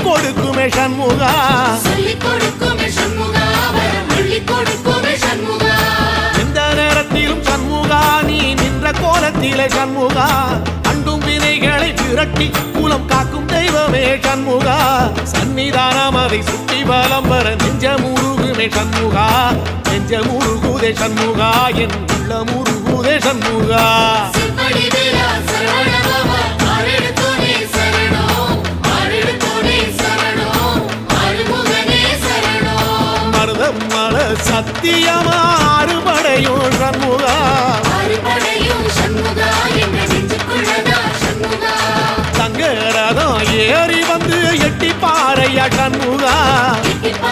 கொடுக்குமே சண்முகா எந்த நேரத்திலும் சண்முகா நீ நின்ற கோலத்திலே சண்முகா அண்டும் வினைகளை விரட்டி குலம் காக்கும் தெய்வமே சண்முகா சன்னிதானம் அதை சுற்றி பலம் வர நெஞ்ச முருகுமே சண்முகா நெஞ்ச முருகுதே சண்முகா என் உள்ள முருகுதே சண்முகா மருதமல சத்தியமா அறுபடையும் சண்முகா தங்கரதம் ஏறி வந்து எட்டி பாறையா சண்முகா